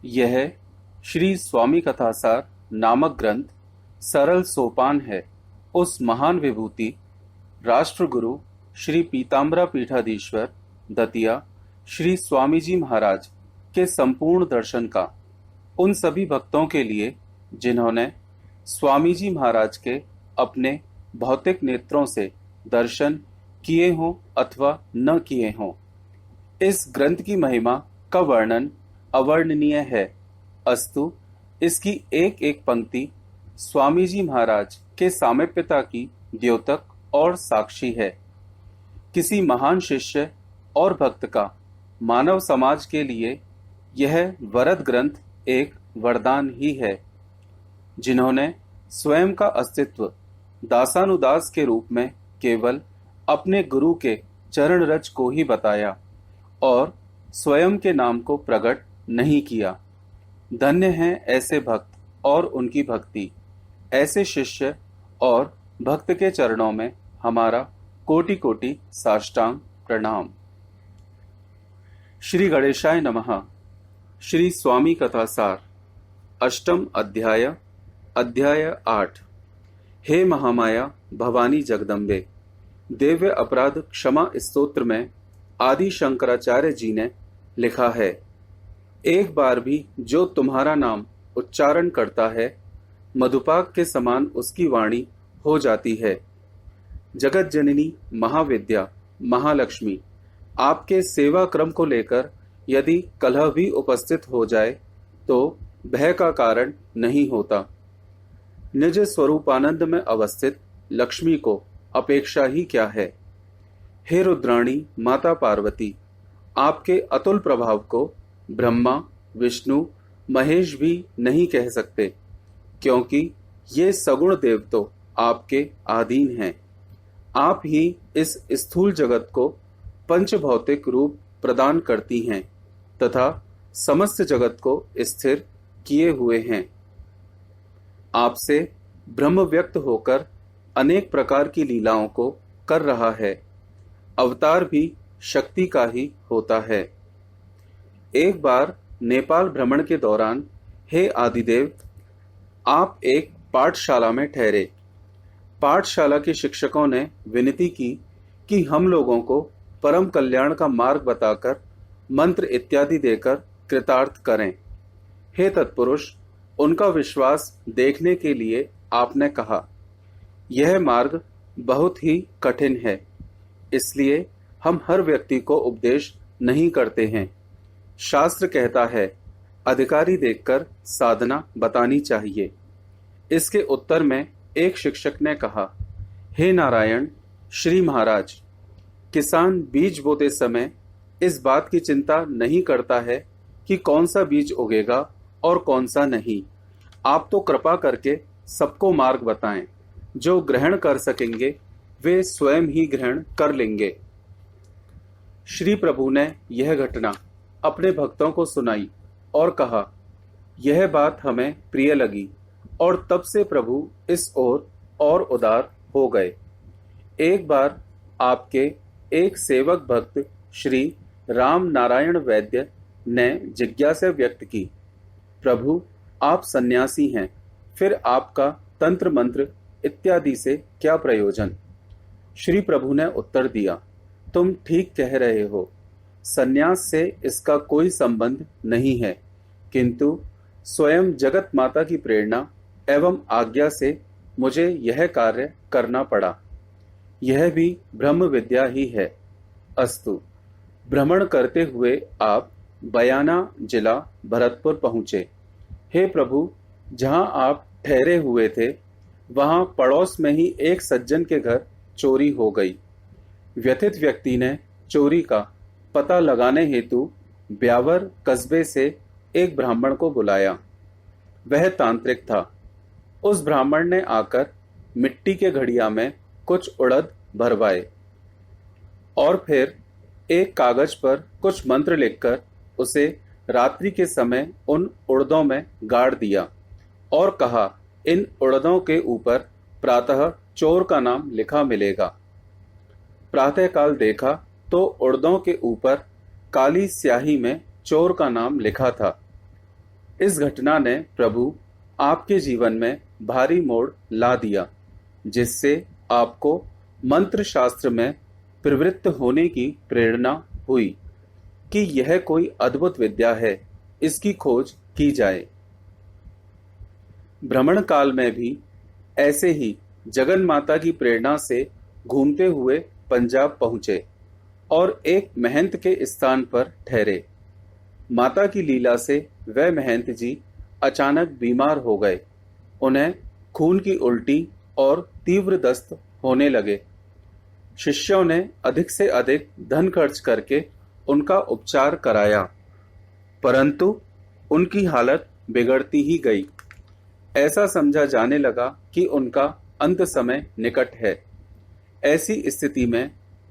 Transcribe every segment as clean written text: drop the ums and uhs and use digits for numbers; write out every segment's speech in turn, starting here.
यह श्री स्वामी कथासार नामक ग्रंथ सरल सोपान है उस महान विभूति राष्ट्रगुरु श्री पीताम्बरा पीठाधीश्वर दतिया श्री स्वामी जी महाराज के संपूर्ण दर्शन का, उन सभी भक्तों के लिए जिन्होंने स्वामी जी महाराज के अपने भौतिक नेत्रों से दर्शन किए हों अथवा न किए हों। इस ग्रंथ की महिमा का वर्णन अवर्णनीय है, अस्तु इसकी एक एक पंक्ति स्वामी जी महाराज के सामीप्यता की द्योतक और साक्षी है। किसी महान शिष्य और भक्त का मानव समाज के लिए यह वरद ग्रंथ एक वरदान ही है। जिन्होंने स्वयं का अस्तित्व दासानुदास के रूप में केवल अपने गुरु के चरण रज को ही बताया और स्वयं के नाम को प्रकट नहीं किया। धन्य हैं ऐसे भक्त और उनकी भक्ति। ऐसे शिष्य और भक्त के चरणों में हमारा कोटि कोटि साष्टांग प्रणाम। श्री गणेशाय नमः। श्री स्वामी कथासार अष्टम अध्याय अध्याय 8। हे महामाया भवानी जगदम्बे। दिव्य अपराध क्षमा स्तोत्र में आदि शंकराचार्य जी ने लिखा है, एक बार भी जो तुम्हारा नाम उच्चारण करता है मधुपाक के समान उसकी वाणी हो जाती है। जगत जननी महाविद्या महालक्ष्मी, आपके सेवा क्रम को लेकर यदि कलह भी उपस्थित हो जाए तो भय का कारण नहीं होता। निज स्वरूपानंद में अवस्थित लक्ष्मी को अपेक्षा ही क्या है। हे रुद्राणी माता पार्वती, आपके अतुल प्रभाव को ब्रह्मा विष्णु महेश भी नहीं कह सकते, क्योंकि ये सगुण देव तो आपके अधीन हैं। आप ही इस स्थूल जगत को पंच भौतिक रूप प्रदान करती हैं तथा समस्त जगत को स्थिर किए हुए हैं। आपसे ब्रह्म व्यक्त होकर अनेक प्रकार की लीलाओं को कर रहा है। अवतार भी शक्ति का ही होता है। एक बार नेपाल भ्रमण के दौरान हे आदिदेव, आप एक पाठशाला में ठहरे। पाठशाला के शिक्षकों ने विनती की कि हम लोगों को परम कल्याण का मार्ग बताकर मंत्र इत्यादि देकर कृतार्थ करें। हे तत्पुरुष, उनका विश्वास देखने के लिए आपने कहा, यह मार्ग बहुत ही कठिन है, इसलिए हम हर व्यक्ति को उपदेश नहीं करते हैं। शास्त्र कहता है अधिकारी देखकर साधना बतानी चाहिए। इसके उत्तर में एक शिक्षक ने कहा, हे नारायण श्री महाराज, किसान बीज बोते समय इस बात की चिंता नहीं करता है कि कौन सा बीज उगेगा और कौन सा नहीं। आप तो कृपा करके सबको मार्ग बताएं। जो ग्रहण कर सकेंगे वे स्वयं ही ग्रहण कर लेंगे। श्री प्रभु ने यह घटना अपने भक्तों को सुनाई और कहा, यह बात हमें प्रिय लगी और तब से प्रभु इस ओर और उदार हो गए। एक बार आपके एक सेवक भक्त श्री राम नारायण वैद्य ने जिज्ञासा व्यक्त की, प्रभु आप सन्यासी हैं, फिर आपका तंत्र मंत्र इत्यादि से क्या प्रयोजन। श्री प्रभु ने उत्तर दिया, तुम ठीक कह रहे हो, सन्यास से इसका कोई संबंध नहीं है, किंतु स्वयं जगत माता की प्रेरणा एवं आज्ञा से मुझे यह कार्य करना पड़ा। यह भी ब्रह्म विद्या ही है। अस्तु। भ्रमण करते हुए आप बयाना जिला भरतपुर पहुंचे। हे प्रभु, जहां आप ठहरे हुए थे वहां पड़ोस में ही एक सज्जन के घर चोरी हो गई। व्यथित व्यक्ति ने चोरी का पता लगाने हेतु ब्यावर कस्बे से एक ब्राह्मण को बुलाया। वह तांत्रिक था। उस ब्राह्मण ने आकर मिट्टी के घड़िया में कुछ उड़द भरवाए और फिर एक कागज पर कुछ मंत्र लिखकर उसे रात्रि के समय उन उड़दों में गाड़ दिया और कहा, इन उड़दों के ऊपर प्रातः चोर का नाम लिखा मिलेगा। प्रातःकाल देखा तो उड़दों के ऊपर काली स्याही में चोर का नाम लिखा था। इस घटना ने प्रभु आपके जीवन में भारी मोड़ ला दिया, जिससे आपको मंत्र शास्त्र में प्रवृत्त होने की प्रेरणा हुई कि यह कोई अद्भुत विद्या है, इसकी खोज की जाए। भ्रमण काल में भी ऐसे ही जगन माता की प्रेरणा से घूमते हुए पंजाब पहुंचे और एक महंत के स्थान पर ठहरे। माता की लीला से वह महंत जी अचानक बीमार हो गए। उन्हें खून की उल्टी और तीव्र दस्त होने लगे। शिष्यों ने अधिक से अधिक धन खर्च करके उनका उपचार कराया, परंतु उनकी हालत बिगड़ती ही गई। ऐसा समझा जाने लगा कि उनका अंत समय निकट है। ऐसी स्थिति में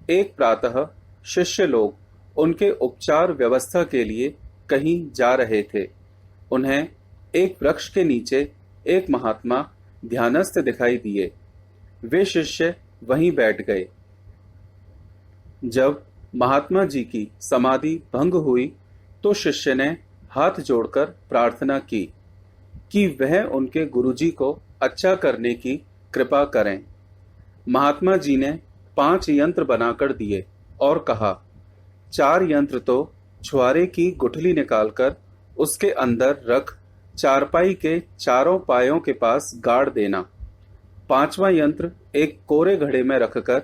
एक प्रातः शिष्य लोग उनके उपचार व्यवस्था के लिए कहीं जा रहे थे। उन्हें एक वृक्ष के नीचे एक महात्मा ध्यानस्थ दिखाई दिए। वे शिष्य वहीं बैठ गए। जब महात्मा जी की समाधि भंग हुई तो शिष्य ने हाथ जोड़कर प्रार्थना की कि वह उनके गुरुजी को अच्छा करने की कृपा करें। महात्मा जी ने 5 यंत्र बनाकर दिए और कहा, 4 यंत्र तो छुआरे की गुठली निकालकर उसके अंदर रख चारपाई के चारों पायों के पास गाड़ देना। 5वां यंत्र एक कोरे घड़े में रखकर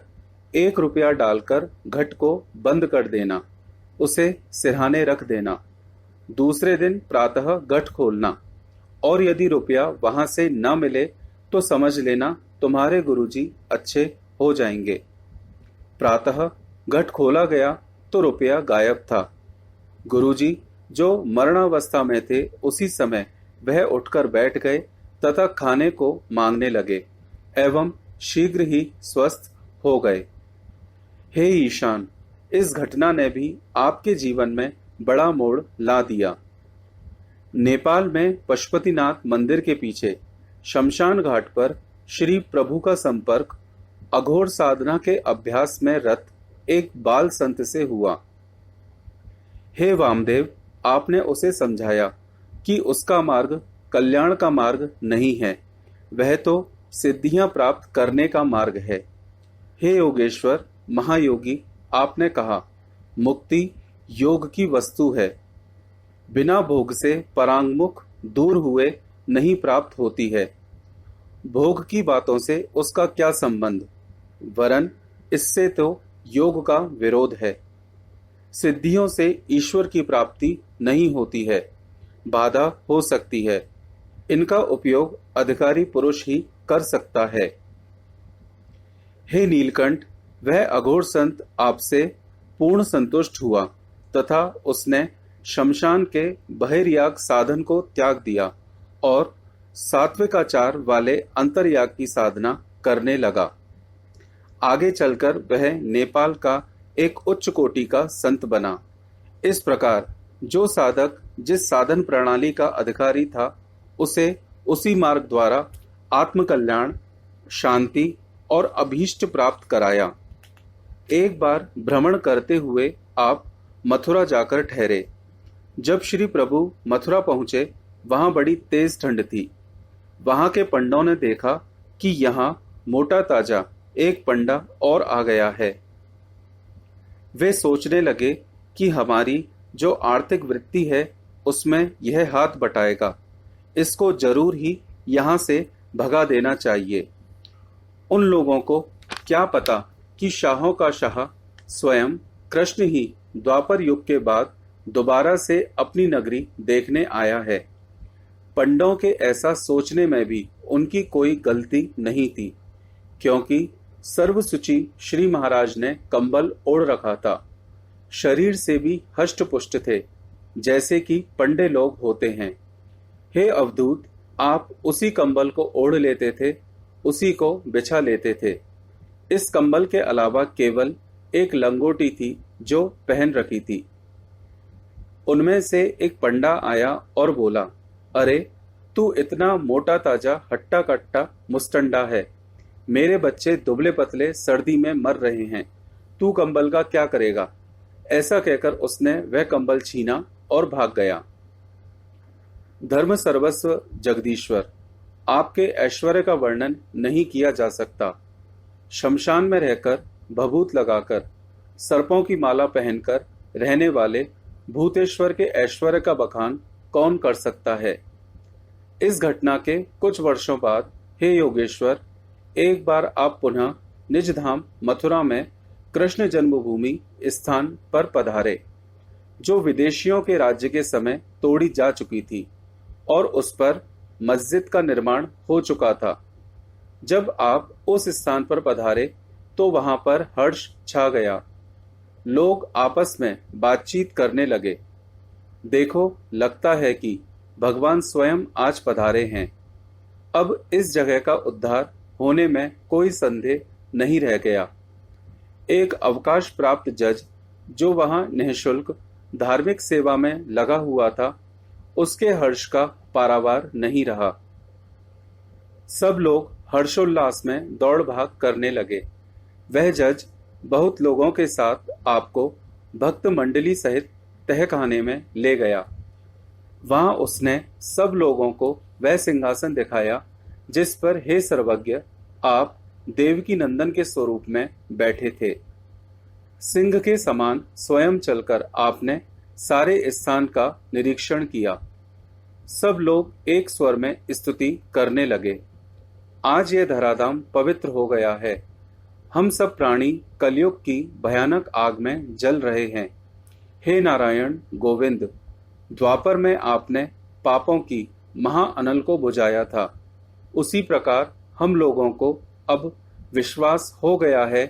1 रुपया डालकर घट को बंद कर देना, उसे सिरहाने रख देना। दूसरे दिन प्रातः घट खोलना और यदि रुपया वहां से न मिले तो समझ लेना तुम्हारे गुरुजी अच्छे हो जाएंगे। प्रातः घट खोला गया तो रुपया गायब था। गुरुजी जो मरणावस्था में थे उसी समय वह उठकर बैठ गए तथा खाने को मांगने लगे एवं शीघ्र ही स्वस्थ हो गए। हे ईशान, इस घटना ने भी आपके जीवन में बड़ा मोड़ ला दिया। नेपाल में पशुपतिनाथ मंदिर के पीछे शमशान घाट पर श्री प्रभु का संपर्क अघोर साधना के अभ्यास में रत एक बाल संत से हुआ। हे वामदेव, आपने उसे समझाया कि उसका मार्ग कल्याण का मार्ग नहीं है, वह तो सिद्धियां प्राप्त करने का मार्ग है। हे योगेश्वर महायोगी, आपने कहा मुक्ति योग की वस्तु है, बिना भोग से परांगमुख दूर हुए नहीं प्राप्त होती है। भोग की बातों से उसका क्या संबंध, वरन इससे तो योग का विरोध है। सिद्धियों से ईश्वर की प्राप्ति नहीं होती है, बाधा हो सकती है। इनका उपयोग अधिकारी पुरुष ही कर सकता है। हे नीलकंठ, वह अघोर संत आपसे पूर्ण संतुष्ट हुआ तथा उसने शमशान के बहिर्याग साधन को त्याग दिया और सात्विकाचार वाले अंतर्याग की साधना करने लगा। आगे चलकर वह नेपाल का एक उच्च कोटि का संत बना। इस प्रकार जो साधक जिस साधन प्रणाली का अधिकारी था उसे उसी मार्ग द्वारा आत्मकल्याण, शांति और अभीष्ट प्राप्त कराया। एक बार भ्रमण करते हुए आप मथुरा जाकर ठहरे। जब श्री प्रभु मथुरा पहुंचे वहां बड़ी तेज ठंड थी। वहां के पंडों ने देखा कि यहाँ मोटा ताजा एक पंडा और आ गया है। वे सोचने लगे कि हमारी जो आर्थिक वृत्ति है उसमें यह हाथ बटाएगा, इसको जरूर ही यहाँ से भगा देना चाहिए। उन लोगों को क्या पता कि शाहों का शाह स्वयं कृष्ण ही द्वापर युग के बाद दोबारा से अपनी नगरी देखने आया है। पंडों के ऐसा सोचने में भी उनकी कोई गलती नहीं थी, क्योंकि सर्वसुचि श्री महाराज ने कंबल ओढ़ रखा था। शरीर से भी हष्ट पुष्ट थे, जैसे कि पंडे लोग होते हैं। हे अवधूत, आप उसी कंबल को ओढ़ लेते थे, उसी को बिछा लेते थे। इस कंबल के अलावा केवल एक लंगोटी थी जो पहन रखी थी। उनमें से एक पंडा आया और बोला, अरे तू इतना मोटा ताजा हट्टा कट्टा मुस्टंडा है, मेरे बच्चे दुबले पतले सर्दी में मर रहे हैं, तू कंबल का क्या करेगा। ऐसा कहकर उसने वह कंबल छीना और भाग गया। धर्म सर्वस्व जगदीश्वर, आपके ऐश्वर्य का वर्णन नहीं किया जा सकता। शमशान में रहकर, भभूत लगाकर, सर्पों की माला पहनकर रहने वाले भूतेश्वर के ऐश्वर्य का बखान कौन कर सकता है। इस घटना के कुछ वर्षों बाद हे योगेश्वर, एक बार आप पुनः निज धाम मथुरा में कृष्ण जन्मभूमि स्थान पर पधारे, जो विदेशियों के राज्य के समय तोड़ी जा चुकी थी और उस पर मस्जिद का निर्माण हो चुका था। जब आप उस स्थान पर पधारे तो वहां पर हर्ष छा गया। लोग आपस में बातचीत करने लगे। देखो, लगता है कि भगवान स्वयं आज पधारे हैं। अब इस जगह का उद्धार होने में कोई संदेह नहीं रह गया। एक अवकाश प्राप्त जज जो वहां निःशुल्क धार्मिक सेवा में लगा हुआ था, उसके हर्ष का पारावार नहीं रहा। सब लोग हर्षोल्लास में दौड़ भाग करने लगे। वह जज बहुत लोगों के साथ आपको भक्त मंडली सहित तहखाने में ले गया। वहां उसने सब लोगों को वह सिंहासन दिखाया जिस पर हे सर्वज्ञ आप देवकी नंदन के स्वरूप में बैठे थे। सिंह के समान स्वयं चलकर आपने सारे स्थान का निरीक्षण किया। सब लोग एक स्वर में स्तुति करने लगे। आज यह धराधाम पवित्र हो गया है। हम सब प्राणी कलयुग की भयानक आग में जल रहे हैं। हे नारायण गोविंद, द्वापर में आपने पापों की महाअनल को बुझाया था। उसी प्रकार हम लोगों को अब विश्वास हो गया है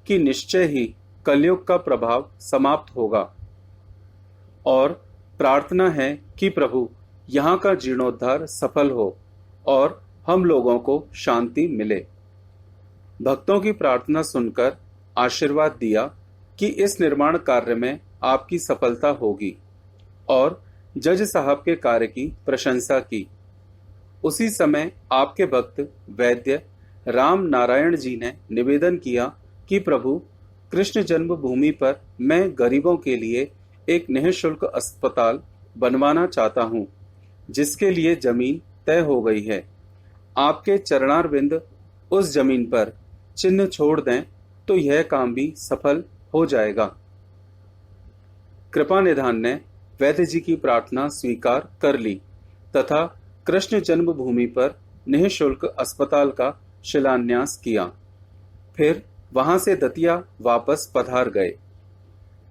कि निश्चय ही कलयुग का प्रभाव समाप्त होगा और प्रार्थना है कि प्रभु यहाँ का जीर्णोद्धार सफल हो और हम लोगों को शांति मिले। भक्तों की प्रार्थना सुनकर आशीर्वाद दिया कि इस निर्माण कार्य में आपकी सफलता होगी और जज साहब के कार्य की प्रशंसा की। उसी समय आपके भक्त वैद्य राम नारायण जी ने निवेदन किया कि प्रभु, कृष्ण जन्मभूमि पर मैं गरीबों के लिए एक निःशुल्क अस्पताल बनवाना चाहता हूँ, जिसके लिए जमीन तय हो गई है। आपके चरणारविंद उस जमीन पर चिन्ह छोड़ दें तो यह काम भी सफल हो जाएगा। कृपा निधान ने वैद्य जी की प्रार्थना स्वीकार कर ली तथा कृष्ण जन्मभूमि पर निःशुल्क अस्पताल का शिलान्यास किया। फिर वहां से दतिया वापस पधार गए।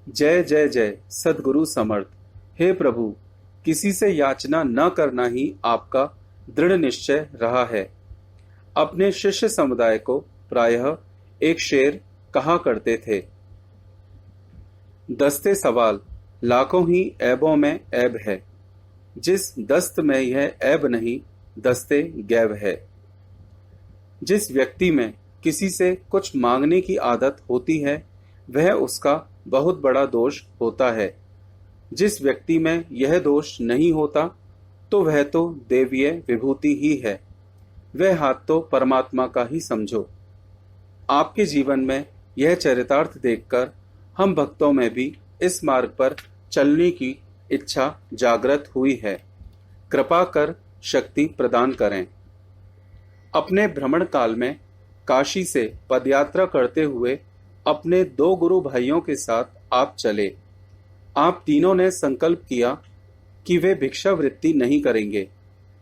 जय जय जय सद्गुरु समर्थ। हे प्रभु, किसी से याचना न करना ही आपका दृढ़ निश्चय रहा है। अपने शिष्य समुदाय को प्रायः एक शेर कहा करते थे, दस्ते सवाल लाखों ही ऐबों में ऐब है, जिस दस्त में यह ऐब नहीं दस्ते गैब है। जिस व्यक्ति में किसी से कुछ मांगने की आदत होती है वह उसका बहुत बड़ा दोष होता है। जिस व्यक्ति में यह दोष नहीं होता तो वह तो देवीय विभूति ही है। वह हाथ तो परमात्मा का ही समझो। आपके जीवन में यह चरितार्थ देखकर हम भक्तों में भी इस मार्ग पर चलने की इच्छा जागृत हुई है। कृपा कर शक्ति प्रदान करें। अपने भ्रमण काल में काशी से पदयात्रा करते हुए अपने 2 गुरु भाइयों के साथ आप चले। आप तीनों ने संकल्प किया कि वे भिक्षावृत्ति नहीं करेंगे,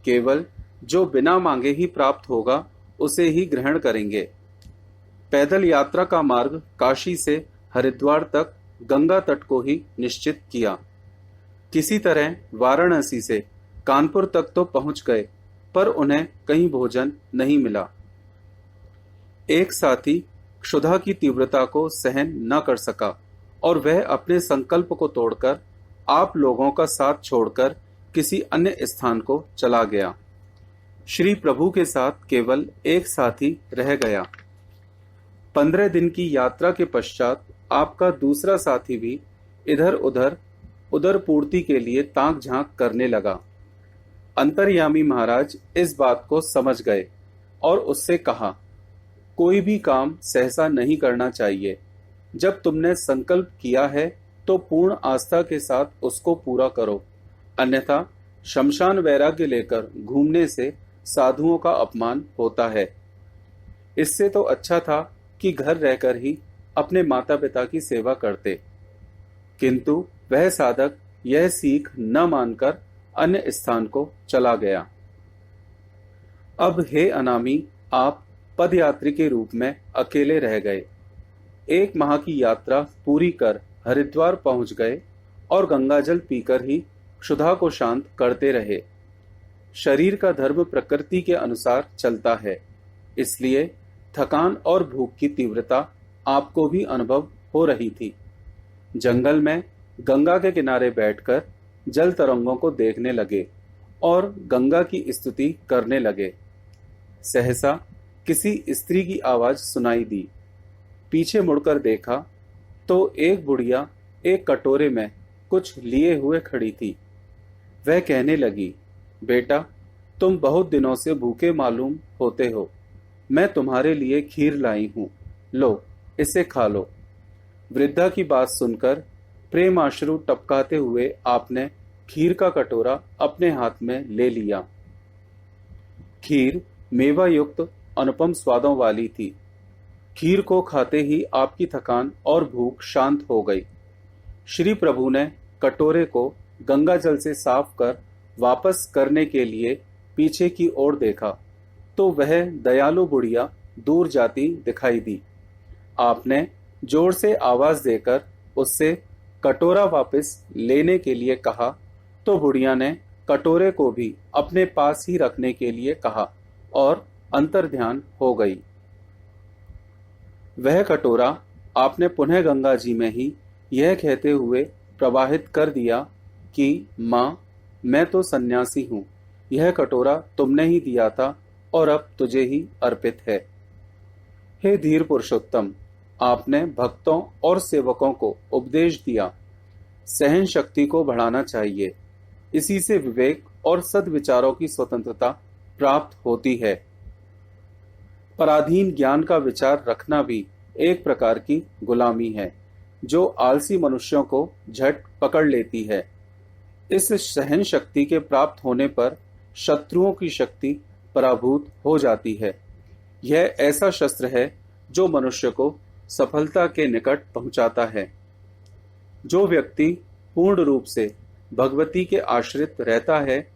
केवल जो बिना मांगे ही प्राप्त होगा उसे ही ग्रहण करेंगे। पैदल यात्रा का मार्ग काशी से हरिद्वार तक गंगा तट को ही निश्चित किया। किसी तरह वाराणसी से कानपुर तक तो पहुंच गए, पर उन्हें कहीं भोजन नहीं मिला। एक साथी क्षुधा की तीव्रता को सहन न कर सका और वह अपने संकल्प को तोड़कर आप लोगों का साथ छोड़कर किसी अन्य स्थान को चला गया। श्री प्रभु के साथ केवल एक साथी रह गया। 15 दिन की यात्रा के पश्चात आपका दूसरा साथी भी इधर उधर उदर पूर्ति के लिए ताक झांक करने लगा। अंतर्यामी महाराज इस बात को समझ गए और उससे कहा, कोई भी काम सहसा नहीं करना चाहिए। जब तुमने संकल्प किया है तो पूर्ण आस्था के साथ उसको पूरा करो, अन्यथा शमशान वैराग्य लेकर घूमने से साधुओं का अपमान होता है। इससे तो अच्छा था कि घर रहकर ही अपने माता पिता की सेवा करते। किंतु वह साधक यह सीख न मानकर अन्य स्थान को चला गया। अब हे अनामी, आप पदयात्री के रूप में अकेले रह गए। 1 माह की यात्रा पूरी कर हरिद्वार पहुंच गए और गंगाजल पीकर ही क्षुधा को शांत करते रहे। शरीर का धर्म प्रकृति के अनुसार चलता है, इसलिए थकान और भूख की तीव्रता आपको भी अनुभव हो रही थी। जंगल में गंगा के किनारे बैठकर जल तरंगों को देखने लगे और गंगा की स्तुति करने लगे। सहसा किसी स्त्री की आवाज सुनाई दी। पीछे मुड़कर देखा तो एक बुढ़िया एक कटोरे में कुछ लिए हुए खड़ी थी। वह कहने लगी, बेटा, तुम बहुत दिनों से भूखे मालूम होते हो। मैं तुम्हारे लिए खीर लाई हूं, लो इसे खा लो। वृद्धा की बात सुनकर प्रेमाश्रु टपकाते हुए आपने खीर का कटोरा अपने हाथ में ले लिया। खीर मेवा युक्त अनुपम स्वादों वाली थी। खीर को खाते ही आपकी थकान और भूख शांत हो गई। श्री प्रभु ने कटोरे को गंगा जल से साफ कर वापस करने के लिए पीछे की ओर देखा तो वह दयालु बुढ़िया दूर जाती दिखाई दी। आपने जोर से आवाज देकर उससे कटोरा वापस लेने के लिए कहा तो बुढ़िया ने कटोरे को भी अपने पास ही रखने के लिए कहा और अंतर्ध्यान हो गई। वह कटोरा आपने पुनः गंगा जी में ही यह कहते हुए प्रवाहित कर दिया कि माँ, मैं तो सन्यासी हूँ, यह कटोरा तुमने ही दिया था और अब तुझे ही अर्पित है। हे धीर पुरुषोत्तम, आपने भक्तों और सेवकों को उपदेश दिया, सहन शक्ति को बढ़ाना चाहिए। इसी से विवेक और सद्विचारों की स्वतंत्रता प्राप्त होती है। पराधीन ज्ञान का विचार रखना भी एक प्रकार की गुलामी है, जो आलसी मनुष्यों को झट पकड़ लेती है। इस सहन शक्ति के प्राप्त होने पर शत्रुओं की शक्ति पराभूत हो जाती है। यह ऐसा शस्त्र है जो मनुष्य को सफलता के निकट पहुंचाता है। जो व्यक्ति पूर्ण रूप से भगवती के आश्रित रहता है,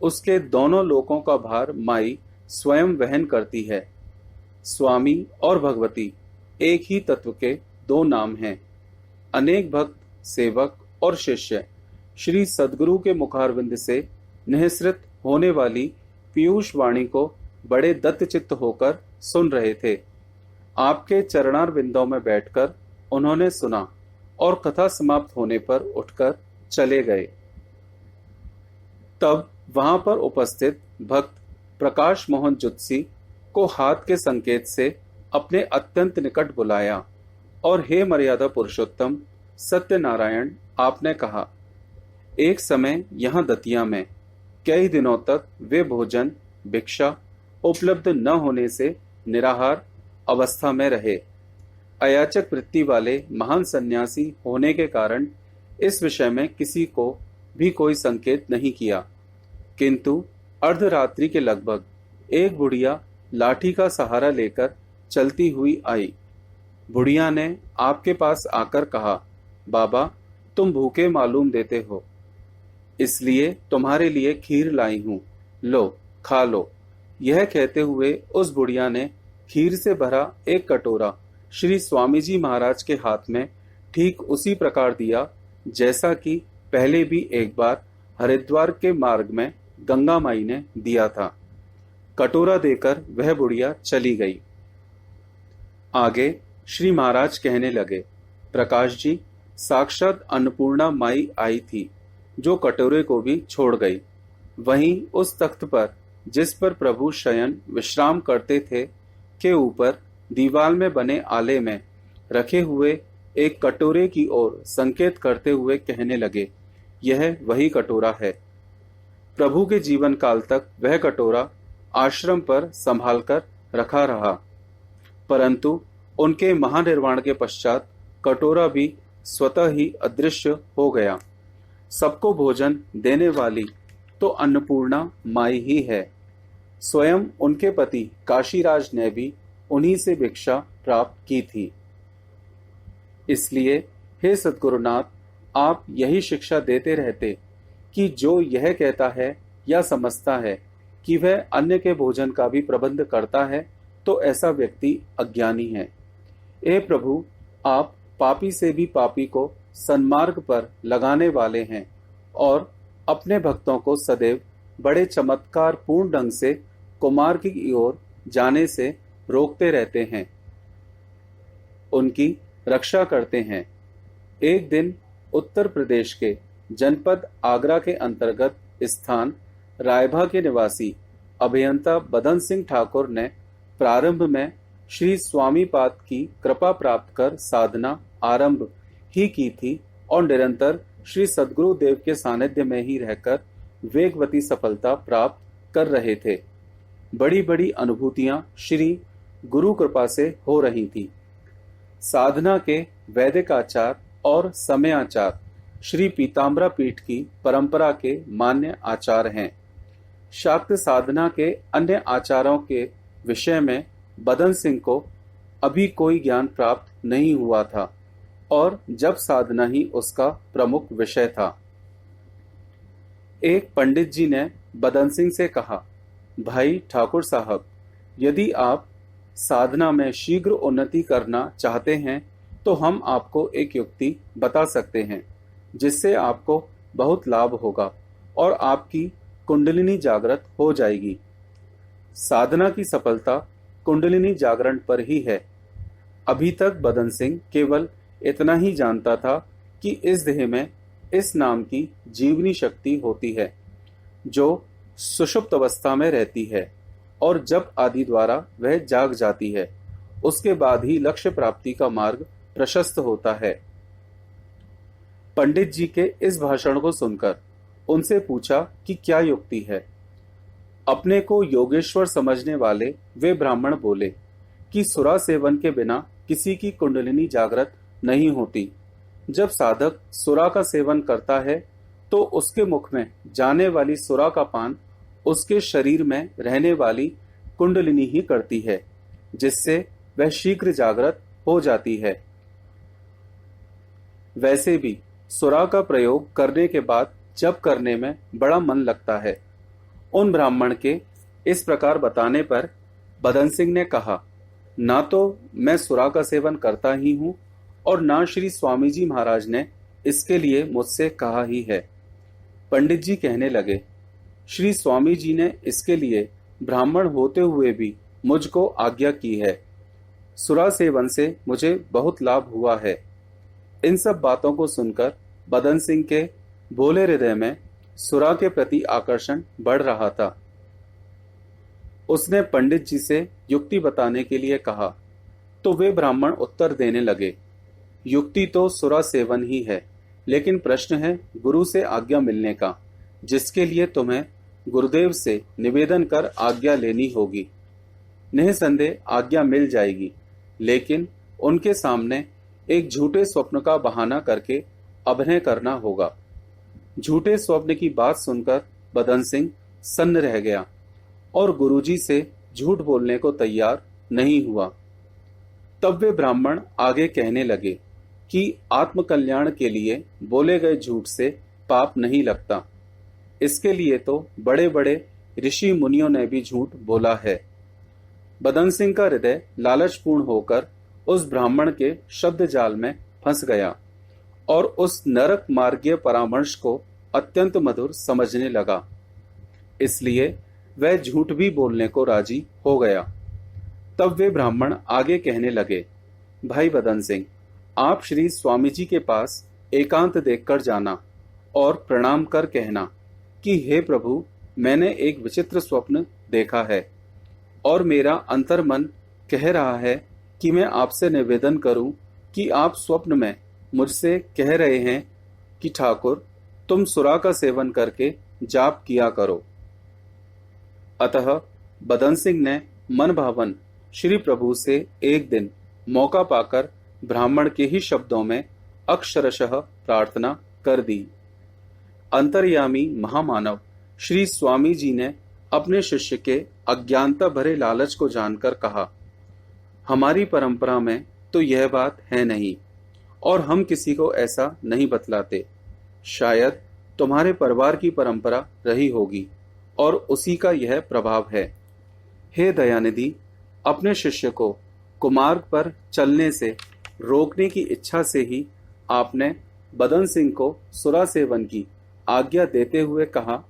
उसके दोनों लोकों का भार माई स्वयं वहन करती है। स्वामी और भगवती एक ही तत्व के दो नाम हैं। अनेक भक्त, सेवक और शिष्य श्री सद्गुरु के मुखारविंद से निःसृत होने वाली पीयूष वाणी को बड़े दत्तचित्त होकर सुन रहे थे। आपके चरणार बिंदों में बैठकर उन्होंने सुना और कथा समाप्त होने पर उठकर चले गए। तब वहां पर उपस्थित भक्त प्रकाश मोहन जुत्सी को हाथ के संकेत से अपने अत्यंत निकट बुलाया और हे मर्यादा पुरुषोत्तम सत्यनारायण, आपने कहा, एक समय यहाँ दतिया में कई दिनों तक वे भोजन भिक्षा उपलब्ध न होने से निराहार अवस्था में रहे। अयाचक वृत्ति वाले महान सन्यासी होने के कारण इस विषय में किसी को भी कोई संकेत नहीं किया, किंतु अर्धरात्रि के लगभग एक बुढ़िया लाठी का सहारा लेकर चलती हुई आई। बुढ़िया ने आपके पास आकर कहा, बाबा, तुम भूखे मालूम देते हो, इसलिए तुम्हारे लिए खीर लाई हूं, लो खा लो। यह कहते हुए उस बुढ़िया ने खीर से भरा एक कटोरा श्री स्वामी जी महाराज के हाथ में ठीक उसी प्रकार दिया जैसा कि पहले भी एक बार हरिद्वार के मार्ग में गंगा माई ने दिया था। कटोरा देकर वह बुढ़िया चली गई। आगे श्री महाराज कहने लगे, प्रकाश जी, साक्षात अन्नपूर्णा माई आई थी जो कटोरे को भी छोड़ गई। वहीं उस तख्त पर जिस पर प्रभु शयन विश्राम करते थे के ऊपर दीवाल में बने आले में रखे हुए एक कटोरे की ओर संकेत करते हुए कहने लगे, यह वही कटोरा है। प्रभु के जीवन काल तक वह कटोरा आश्रम पर संभालकर रखा रहा, परंतु उनके महानिर्वाण के पश्चात कटोरा भी स्वतः ही अदृश्य हो गया। सबको भोजन देने वाली तो अन्नपूर्णा माई ही है। स्वयं उनके पति काशीराज ने भी उन्हीं से भिक्षा प्राप्त की थी। इसलिए हे सद्गुरुनाथ, आप यही शिक्षा देते रहते कि जो यह कहता है या समझता है कि वह अन्य के भोजन का भी प्रबंध करता है, तो ऐसा व्यक्ति अज्ञानी है। हे प्रभु, आप पापी से भी पापी को सन्मार्ग पर लगाने वाले हैं और अपने भक्तों को सदैव बड़े चमत्कार पूर्ण ढंग से कुमार्ग की ओर जाने से रोकते रहते हैं, उनकी रक्षा करते हैं। एक दिन उत्तर प्रदेश के जनपद आगरा के अंतर्गत स्थान रायभा के निवासी अभियंता बदन सिंह ठाकुर ने प्रारंभ में श्री स्वामी पाद की कृपा प्राप्त कर साधना आरंभ ही की थी और निरंतर श्री सद्गुरु देव के सानिध्य में ही रहकर वेगवती सफलता प्राप्त कर रहे थे। बड़ी बड़ी अनुभूतियां श्री गुरु कृपा से हो रही थी। साधना के वैदिक आचार और समय आचार श्री पीताम्बरा पीठ की परंपरा के मान्य आचार हैं। शाक्त साधना के अन्य आचारों के विषय में बदन सिंह को अभी कोई ज्ञान प्राप्त नहीं हुआ था और जब साधना ही उसका प्रमुख विषय था। एक पंडित जी ने बदन सिंह से कहा, भाई ठाकुर साहब, यदि आप साधना में शीघ्र उन्नति करना चाहते हैं तो हम आपको एक युक्ति बता सकते हैं जिससे आपको बहुत लाभ होगा और आपकी कुंडलिनी जागृत हो जाएगी। साधना की सफलता कुंडलिनी जागरण पर ही है। अभी तक बदन सिंह केवल इतना ही जानता था कि इस देह में इस नाम की जीवनी शक्ति होती है जो सुषुप्त अवस्था में रहती है और जप आदि द्वारा वह जाग जाती है। उसके बाद ही लक्ष्य प्राप्ति का मार्ग प्रशस्त होता है। पंडित जी के इस भाषण को सुनकर उनसे पूछा कि क्या युक्ति है। अपने को योगेश्वर समझने वाले वे ब्राह्मण बोले कि सुरा सेवन के बिना किसी की कुंडलिनी जागृत नहीं होती। जब साधक सुरा का सेवन करता है तो उसके मुख में जाने वाली सुरा का पान उसके शरीर में रहने वाली कुंडलिनी ही करती है, जिससे वह शीघ्र जागृत हो जाती है। वैसे भी सुरा का प्रयोग करने के बाद जप करने में बड़ा मन लगता है। उन ब्राह्मण के इस प्रकार बताने पर बदन सिंह ने कहा, ना तो मैं सुरा का सेवन करता ही हूं और ना श्री स्वामी जी महाराज ने इसके लिए मुझसे कहा ही है। पंडित जी कहने लगे, श्री स्वामी जी ने इसके लिए ब्राह्मण होते हुए भी मुझको आज्ञा की है। सुरा सेवन से मुझे बहुत लाभ हुआ है। इन सब बातों को सुनकर बदन सिंह के भोले हृदय में सुरा के प्रति आकर्षण बढ़ रहा था। उसने पंडित जी से युक्ति बताने के लिए कहा तो वे ब्राह्मण उत्तर देने लगे, युक्ति तो सुरा सेवन ही है, लेकिन प्रश्न है गुरु से आज्ञा मिलने का, जिसके लिए तुम्हें गुरुदेव से निवेदन कर आज्ञा लेनी होगी। निःसंदेह आज्ञा मिल जाएगी, लेकिन उनके सामने एक झूठे स्वप्न का बहाना करके अभिनय करना होगा। झूठे स्वप्न की बात सुनकर बदन सिंह सन्न रह गया और गुरुजी से झूठ बोलने को तैयार नहीं हुआ। तब वे ब्राह्मण आगे कहने लगे कि आत्मकल्याण के लिए बोले गए झूठ से पाप नहीं लगता। इसके लिए तो बड़े बड़े ऋषि मुनियों ने भी झूठ बोला है। बदन सिंह का हृदय लालचपूर्ण होकर उस ब्राह्मण के शब्द जाल में फंस गया और उस नरक मार्गीय परामर्श को अत्यंत मधुर समझने लगा। इसलिए वह झूठ भी बोलने को राजी हो गया। तब वे ब्राह्मण आगे कहने लगे, भाई बदन सिंह, आप श्री स्वामी जी के पास एकांत देखकर जाना और प्रणाम कर कहना कि हे प्रभु, मैंने एक विचित्र स्वप्न देखा है और मेरा अंतर्मन कह रहा है कि मैं आपसे निवेदन करूं कि आप स्वप्न में मुझसे कह रहे हैं कि ठाकुर, तुम सुरा का सेवन करके जाप किया करो। अतः बदन सिंह ने मन भावन श्री प्रभु से एक दिन मौका पाकर ब्राह्मण के ही शब्दों में अक्षरशः प्रार्थना कर दी। अंतर्यामी महामानव श्री स्वामी जी ने अपने शिष्य के अज्ञानता भरे लालच को जानकर कहा, हमारी परंपरा में तो यह बात है नहीं और हम किसी को ऐसा नहीं बतलाते। शायद तुम्हारे परिवार की परंपरा रही होगी और उसी का यह प्रभाव है। हे दयानिधि, अपने शिष्य को कुमार्ग पर चलने से रोकने की इच्छा से ही आपने बदन सिंह को सुरा सेवन की आज्ञा देते हुए कहा,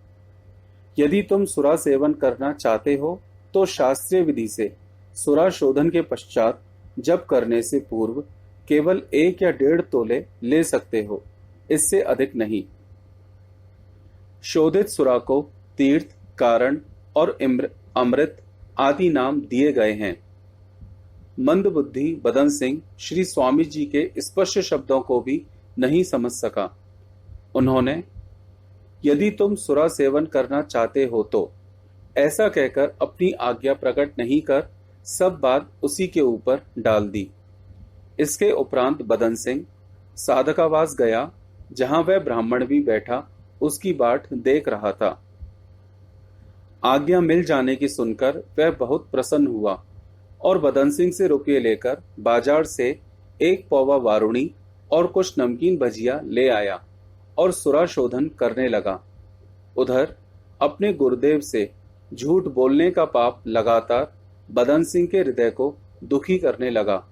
यदि तुम सुरा सेवन करना चाहते हो तो शास्त्रीय विधि से सुरा शोधन के पश्चात जप करने से पूर्व केवल 1 या 1.5 तोले ले सकते हो, इससे अधिक नहीं। शोधित सुरा को तीर्थ, कारण और अमृत आदि नाम दिए गए हैं। मंदबुद्धि बदन सिंह श्री स्वामी जी के स्पष्ट शब्दों को भी नहीं समझ सका। उन्होंने, यदि तुम सुरा सेवन करना चाहते हो तो, ऐसा कहकर अपनी आज्ञा प्रकट नहीं कर सब बात उसी के ऊपर डाल दी। इसके उपरांत बदन सिंह साधकावास गया, जहां वह ब्राह्मण भी बैठा उसकी बाट देख रहा था। आज्ञा मिल जाने की सुनकर वह बहुत प्रसन्न हुआ और बदन सिंह से रुपये लेकर बाजार से 1 पौवा वारुणी और कुछ नमकीन भजिया ले आया और सुरा शोधन करने लगा। उधर अपने गुरुदेव से झूठ बोलने का पाप लगातार बदन सिंह के हृदय को दुखी करने लगा।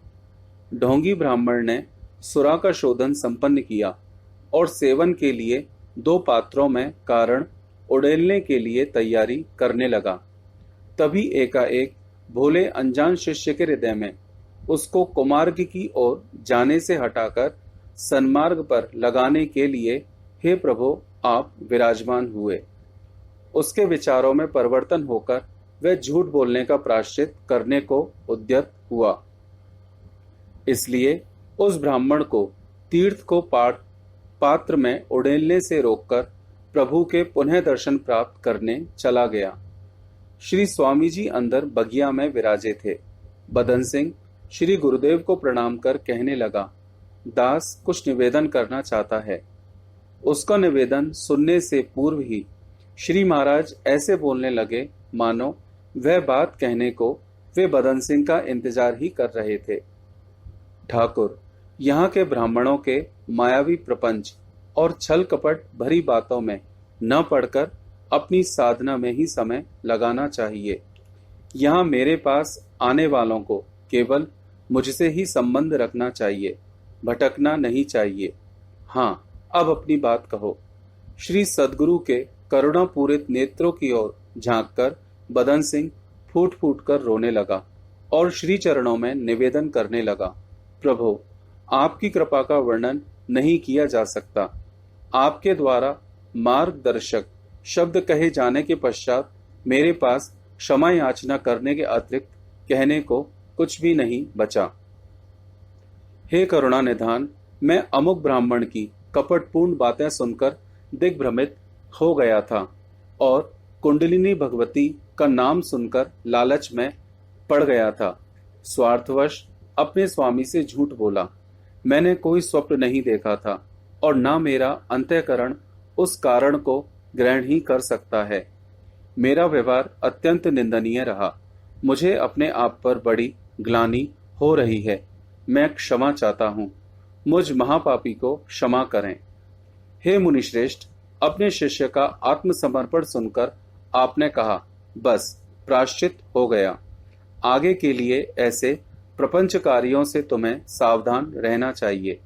ढोंगी ब्राह्मण ने सुरा का शोधन संपन्न किया और सेवन के लिए 2 पात्रों में कारण उड़ेलने के लिए तैयारी करने लगा। तभी एकाएक भोले अनजान शिष्य के हृदय में उसको कुमार्ग की ओर जाने से हटाकर सन्मार्ग पर लगाने के लिए, हे प्रभु, आप विराजमान हुए। उसके विचारों में परिवर्तन होकर वह झूठ बोलने का प्रायश्चित करने को उद्यत हुआ। इसलिए उस ब्राह्मण को तीर्थ को पात्र में उड़ेलने से रोककर प्रभु के पुनः दर्शन प्राप्त करने चला गया। श्री स्वामी जी अंदर बगिया में विराजे थे। बदन सिंह श्री गुरुदेव को प्रणाम कर कहने लगा, दास कुछ निवेदन करना चाहता है। उसका निवेदन सुनने से पूर्व ही श्री महाराज ऐसे बोलने लगे मानो वह बात कहने को वे बदन सिंह का इंतजार ही कर रहे थे। ठाकुर, यहाँ के ब्राह्मणों के मायावी प्रपंच और छल कपट भरी बातों में न पड़कर अपनी साधना में ही समय लगाना चाहिए। यहाँ मेरे पास आने वालों को केवल मुझसे ही संबंध रखना चाहिए, भटकना नहीं चाहिए। हाँ, अब अपनी बात कहो। श्री सद्गुरु के करुणापूरित नेत्रों की ओर झांककर बदन सिंह फूट फूट कर रोने लगा और श्री चरणों में निवेदन करने लगा, प्रभु, आपकी कृपा का वर्णन नहीं किया जा सकता। आपके द्वारा मार्गदर्शक शब्द कहे जाने के पश्चात मेरे पास क्षमा याचना करने के अतिरिक्त कहने को कुछ भी नहीं बचा। हे करुणा निधान, मैं अमुक ब्राह्मण की कपटपूर्ण बातें सुनकर दिग्भ्रमित हो गया था और कुंडलिनी भगवती का नाम सुनकर लालच में पड़ गया था। स्वार्थवश अपने स्वामी से झूठ बोला। मैंने कोई स्वप्न नहीं देखा था और न मेरा अंतःकरण उस कारण को ग्रहण ही कर सकता है। मेरा व्यवहार अत्यंत निंदनीय रहा। मुझे अपने आप पर बड़ी ग्लानि हो रही है। मैं क्षमा चाहता हूँ। मुझ महापापी को क्षमा करें। हे मुनिश्रेष्ठ, अपने शिष्य का आत्मसमर्पण सुनकर आपने कहा, बस प्रायश्चित हो गया। आगे के लिए ऐसे प्रपंचकारियों से तुम्हें सावधान रहना चाहिए।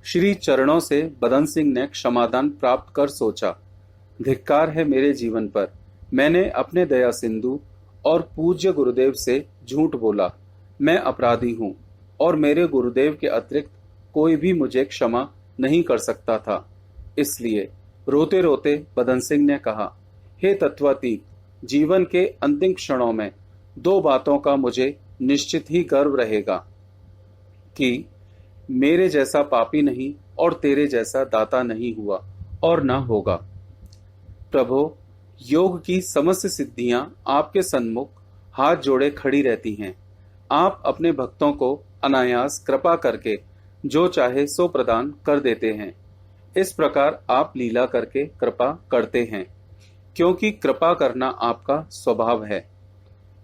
श्री चरणों से बदन सिंह ने क्षमादान प्राप्त कर सोचा, धिक्कार है मेरे जीवन पर। मैंने अपने दया सिंधु और पूज्य गुरुदेव से झूठ बोला। मैं अपराधी हूँ और मेरे गुरुदेव के अतिरिक्त कोई भी मुझे क्षमा नहीं कर सकता था। इसलिए रोते रोते बदन सिंह ने कहा, हे तत्वातीत, जीवन के अंतिम क्षणों में 2 बातों का मुझे निश्चित ही गर्व रहेगा कि मेरे जैसा पापी नहीं और तेरे जैसा दाता नहीं हुआ और न होगा। प्रभु, योग की समस्त सिद्धियां आपके सन्मुख हाथ जोड़े खड़ी रहती हैं। आप अपने भक्तों को अनायास कृपा करके जो चाहे सो प्रदान कर देते हैं। इस प्रकार आप लीला करके कृपा करते हैं। क्योंकि कृपा करना आपका स्वभाव है।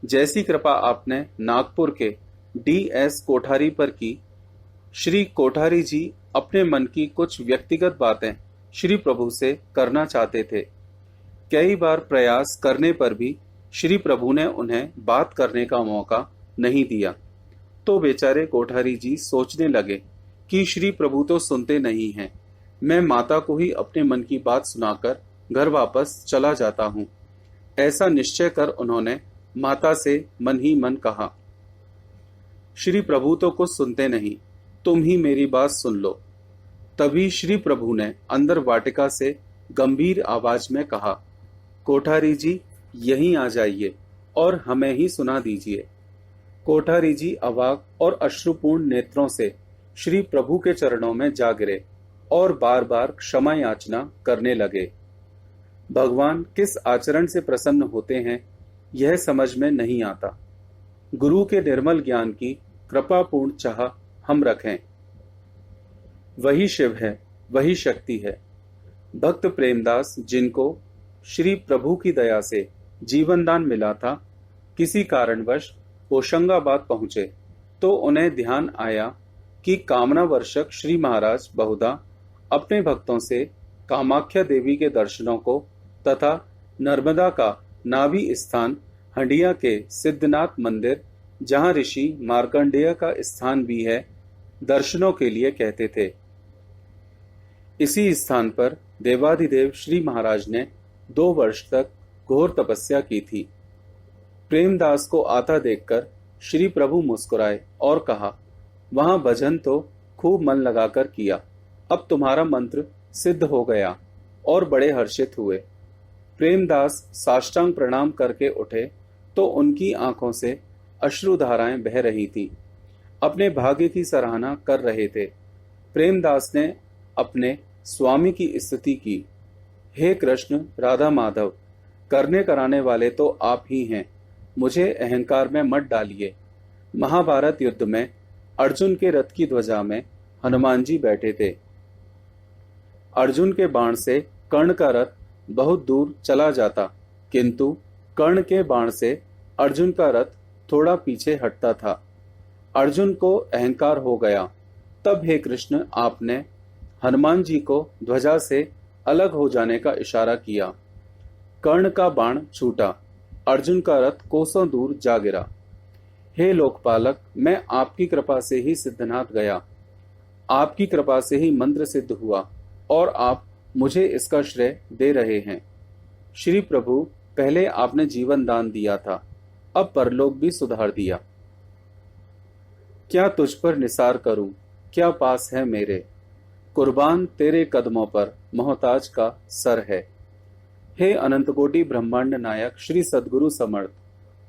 जैसी कृपा आपने नागपुर के DS कोठारी पर की, श्री कोठारी जी अपने मन की कुछ व्यक्तिगत बातें श्री प्रभु से करना चाहते थे। कई बार प्रयास करने पर भी श्री प्रभु ने उन्हें बात करने का मौका नहीं दिया। तो बेचारे कोठारी जी सोचने लगे कि श्री प्रभु तो सुनते नहीं हैं, मैं माता को ही अपने मन की बात सुनाकर घर वापस चला जाता हूँ। ऐसा निश्चय कर उन्होंने माता से मन ही मन कहा, श्री प्रभु तो कुछ सुनते नहीं, तुम ही मेरी बात सुन लो। तभी श्री प्रभु ने अंदर वाटिका से गंभीर आवाज में कहा, कोठारी जी यहीं आ जाइए और हमें ही सुना दीजिए। कोठारी जी अवाक और अश्रुपूर्ण नेत्रों से श्री प्रभु के चरणों में जा गिरे और बार बार क्षमा याचना करने लगे। भगवान किस आचरण से प्रसन्न होते हैं यह समझ में नहीं आता। गुरु के निर्मल ज्ञान की कृपापूर्ण चाह हम रखें। वही शिव है, वही शक्ति है। भक्त प्रेमदास जिनको श्री प्रभु की दया से जीवन दान मिला था, किसी कारणवश होशंगाबाद पहुंचे तो उन्हें ध्यान आया कि कामना वर्षक श्री महाराज बहुधा अपने भक्तों से कामाख्या देवी के दर्शनों को तथा नर्मदा का नाभि स्थान हंडिया के सिद्धनाथ मंदिर, जहां ऋषि मार्कंडेय का स्थान भी है, दर्शनों के लिए कहते थे। इसी स्थान पर देवाधिदेव श्री महाराज ने 2 वर्ष तक घोर तपस्या की थी। प्रेमदास को आता देखकर श्री प्रभु मुस्कुराए और कहा, वहां भजन तो खूब मन लगाकर किया, अब तुम्हारा मंत्र सिद्ध हो गया, और बड़े हर्षित हुए। प्रेमदास साष्टांग प्रणाम करके उठे तो उनकी आंखों से अश्रुधाराएं बह रही थी। अपने भाग्य की सराहना कर रहे थे। प्रेमदास ने अपने स्वामी की स्तुति की, हे कृष्ण राधा माधव, करने कराने वाले तो आप ही हैं, मुझे अहंकार में मत डालिए। महाभारत युद्ध में अर्जुन के रथ की ध्वजा में हनुमान जी बैठे थे। अर्जुन के बाण से कर्ण का रथ बहुत दूर चला जाता, किंतु कर्ण के बाण से अर्जुन का रथ थोड़ा पीछे हटता था। अर्जुन को अहंकार हो गया। तब हे कृष्ण आपने हनुमान जी को ध्वजा से अलग हो जाने का इशारा किया। कर्ण का बाण छूटा, अर्जुन का रथ कोसों दूर जा गिरा। हे लोकपालक, मैं आपकी कृपा से ही सिद्धनाथ गया, आपकी कृपा से ही मंत्र सिद्ध हुआ और आप मुझे इसका श्रेय दे रहे हैं। श्री प्रभु, पहले आपने जीवन दान दिया था, अब परलोक भी सुधार दिया। क्या तुझ पर निसार करूं, क्या पास है मेरे, कुर्बान तेरे कदमों पर मोहताज का सर है। हे अनंत कोटि ब्रह्मांड नायक श्री सद्गुरु समर्थ,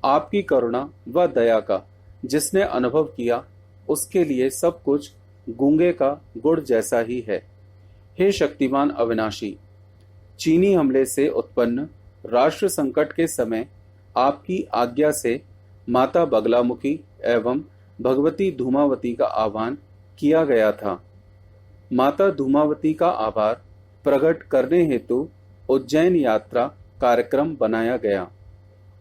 आपकी करुणा व दया का जिसने अनुभव किया उसके लिए सब कुछ गूंगे का गुड़ जैसा ही है। हे शक्तिमान अविनाशी, चीनी हमले से उत्पन्न राष्ट्र संकट के समय आपकी आज्ञा से माता बगलामुखी एवं भगवती धूमावती का आह्वान किया गया था। माता धूमावती का आभार प्रकट करने हेतु उज्जैन यात्रा कार्यक्रम बनाया गया।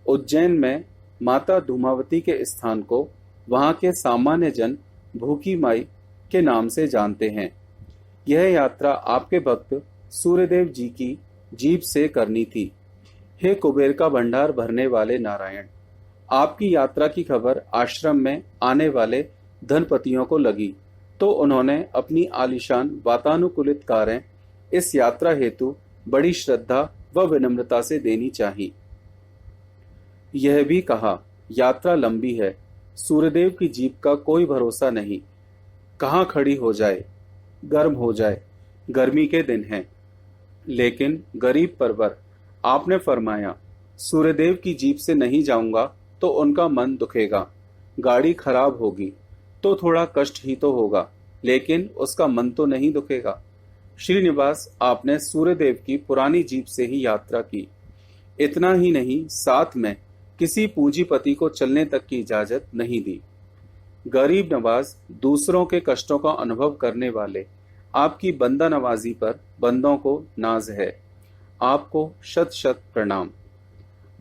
उज्जैन में माता धूमावती के स्थान को वहां के सामान्य जन भूखी माई के नाम से जानते हैं। यह यात्रा आपके भक्त सूर्यदेव जी की जीभ से करनी थी। हे कुबेर का भंडार भरने वाले नारायण, आपकी यात्रा की खबर आश्रम में आने वाले धनपतियों को लगी तो उन्होंने अपनी आलीशान वातानुकूलित कारें इस यात्रा हेतु बड़ी श्रद्धा व विनम्रता से देनी चाहिए। यह भी कहा, यात्रा लंबी है, सूर्यदेव की जीप का कोई भरोसा नहीं, कहाँ खड़ी हो जाए, गर्म हो जाए, गर्मी के दिन हैं। लेकिन गरीब परवर, आपने फरमाया सूर्यदेव की जीप से नहीं जाऊंगा तो उनका मन दुखेगा, गाड़ी खराब होगी तो थोड़ा कष्ट ही तो होगा, लेकिन उसका मन तो नहीं दुखेगा। श्रीनिवास, आपने सूर्यदेव की पुरानी जीप से ही यात्रा की। इतना ही नहीं, साथ में किसी पूंजीपति को चलने तक की इजाजत नहीं दी। गरीब नवाज, दूसरों के कष्टों का अनुभव करने वाले आपकी बंदा नवाजी पर बंदों को नाज है। आपको शत शत प्रणाम।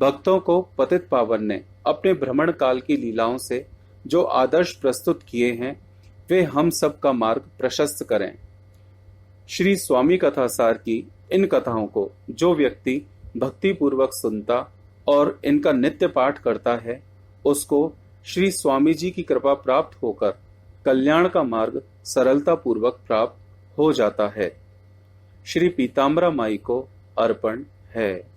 भक्तों को पतित पावन ने अपने भ्रमण काल की लीलाओं से जो आदर्श प्रस्तुत किए हैं, वे हम सब का मार्ग प्रशस्त करें। श्री स्वामी कथासार की इन कथाओं को जो व्यक्ति भक्ति पूर्वक सुनता और इनका नित्य पाठ करता है, उसको श्री स्वामी जी की कृपा प्राप्त होकर कल्याण का मार्ग सरलता पूर्वक प्राप्त हो जाता है। श्री पीताम्बरा माई को अर्पण है।